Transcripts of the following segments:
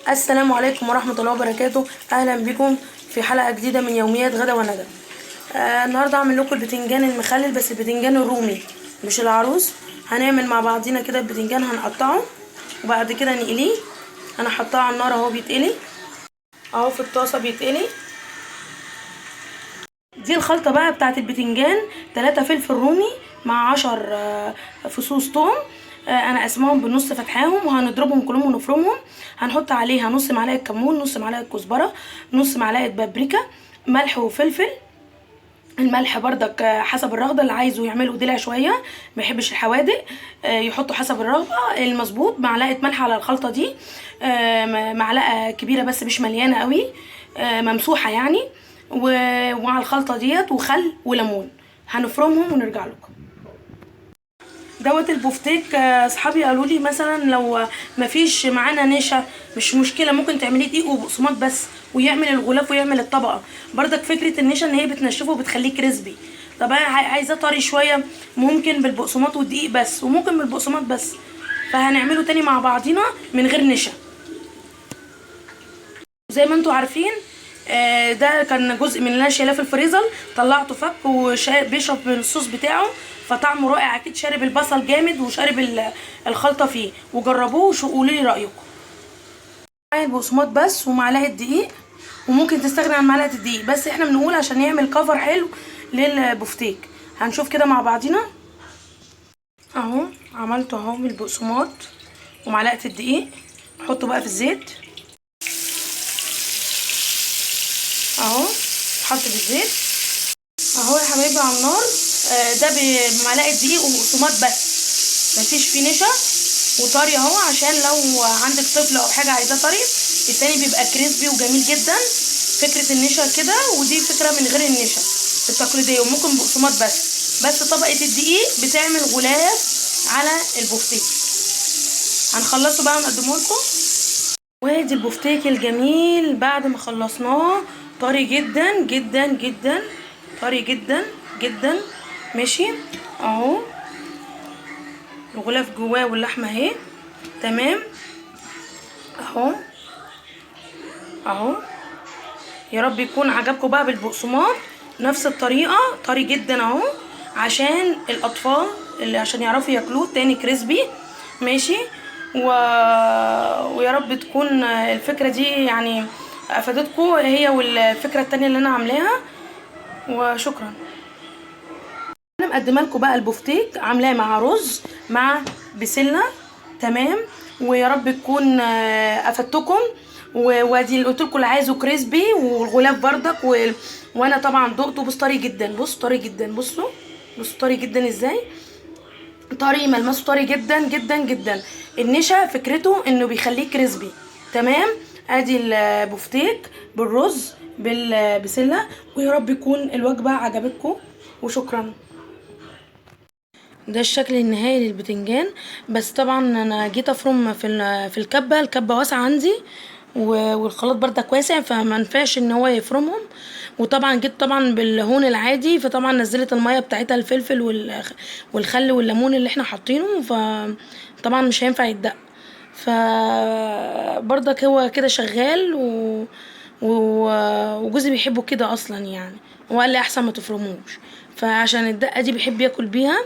السلام عليكم ورحمة الله وبركاته. أهلا بكم في حلقة جديدة من يوميات غدا وندى. النهاردة هعمل لكم البتنجان المخلل، بس البتنجان الرومي مش العروس. هنعمل مع بعضينا كده البتنجان، هنقطعه وبعد كده نقليه. أنا حطاه على النار اهو بيتقلي اهو في الطاسة بيتقلي. دي الخلطة بقى بتاعت البتنجان: 3 فلفل رومي مع 10 فصوص توم. انا قسمهم بالنص فتحاهم، وهنضربهم كلهم ونفرمهم. هنحط عليها نص معلقه كمون، نص معلقه كزبره، نص معلقه بابريكا، ملح وفلفل. الملح بردك حسب الرغبه، اللي عايزه يعمله دلع شويه ما يحبش الحوادق يحطوا حسب الرغبه المظبوط. معلقه ملح على الخلطه دي، معلقه كبيره بس مش مليانه قوي، ممسوحه يعني. ومع الخلطه ديت وخل وليمون. هنفرمهم ونرجع لكم. دوت البفتيك. اصحابي قالوا لي مثلا لو مفيش معانا نشا مش مشكله، ممكن تعمليه دقيق وبقسماط بس ويعمل الغلاف ويعمل الطبقه. بردك فكره النشا ان هي بتنشفه وبتخليه كريسبي. طب انا عايزاه طري شويه، ممكن بالبقسماط والدقيق بس، وممكن بالبقسماط بس. فهنعمله تاني مع بعضينا من غير نشا. زي ما انتوا عارفين، ده كان جزء من اللي انا شايلاه في الفريزر، طلعته فك وبيشرب من الصوص بتاعه، فطعمه رائع. اكيد شارب البصل جامد وشارب الخلطه فيه، وجربوه وقولوا لي رايكم. معلقه بقسماط بس ومعلقه دقيق، وممكن تستغني عن معلقه الدقيق، بس احنا بنقول عشان يعمل كفر حلو للبفتيك. هنشوف كده مع بعضينا اهو. عملته اهو بالبقسماط ومعلقه الدقيق. نحطه بقى في الزيت اهو، اتحط في الزيت اهو يا حبايبي على النار. ده بمعلقه دقيق وبقسماط بس، مفيش فيه نشا، وطري اهو عشان لو عندك طفل او حاجه عايزاه طري. التاني بيبقى كريسبي وجميل جدا. فكره النشا كده، ودي فكره من غير النشا التقليديه، وممكن بقسماط بس طبقه الدقيق بتعمل غلاف على البفتيك. هنخلصه بقى ونقدمه لكم. وادي البفتيك الجميل بعد ما خلصناه، طري جدا جدا جدا، طري جدا جدا. ماشي اهو، الغلاف جواه واللحمه اهي تمام اهو اهو. يا رب يكون عجبكم بقى بالبقسماط نفس الطريقه، طري جدا اهو عشان الاطفال اللي عشان يعرفوا ياكلوه تاني كريسبي. ماشي ويا رب تكون الفكره دي يعني افادتكم، هي والفكره التانية اللي انا عاملاها. وشكرا. انا مقدمه لكم بقى البفتيك، عاملاه مع رز مع بسله تمام. ويا رب تكون افدتكم. وادي اللي قلت لكم اللي عايزه كريسبي والغلاف بردك وانا طبعا دقته. بص طري جدا، بص طري جدا، بصوا طري جدا ازاي. طري ملمسه طري جدا جدا جدا. النشا فكرته انه بيخليه كريسبي تمام. ادي البفتيك بالرز بالبسله. ويا رب يكون الوجبه عجبتكم، وشكرا. ده الشكل النهائي للبتنجان. بس طبعا انا جيت افرم في الكبه واسعه عندي، والخلاط بردك واسع، فما نفعش ان هو يفرمهم. وطبعا جيت طبعا بالهون العادي، فطبعا نزلت الميه بتاعتها الفلفل والخل والليمون اللي احنا حاطينه، فطبعا مش هينفع يتدق. فبرضك هو كده شغال وجوزي بيحبه كده اصلا يعني، وقال لي احسن ما تفرموش، فعشان الدقه دي بيحب ياكل بيها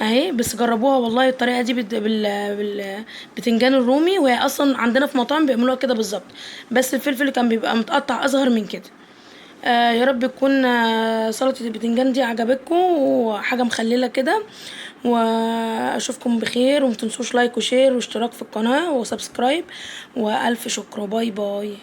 اهي. بس جربوها والله الطريقه دي بالبتنجان الرومي، وهي اصلا عندنا في مطاعم بيعملوها كده بالظبط، بس الفلفل كان بيبقى متقطع اصغر من كده. يا رب تكون سلطه البتنجان دي عجبتكم، وحاجه مخلله كده. واشوفكم بخير، ومتنسوش لايك وشير واشتراك في القناه وسبسكرايب، والف شكر. باي باي.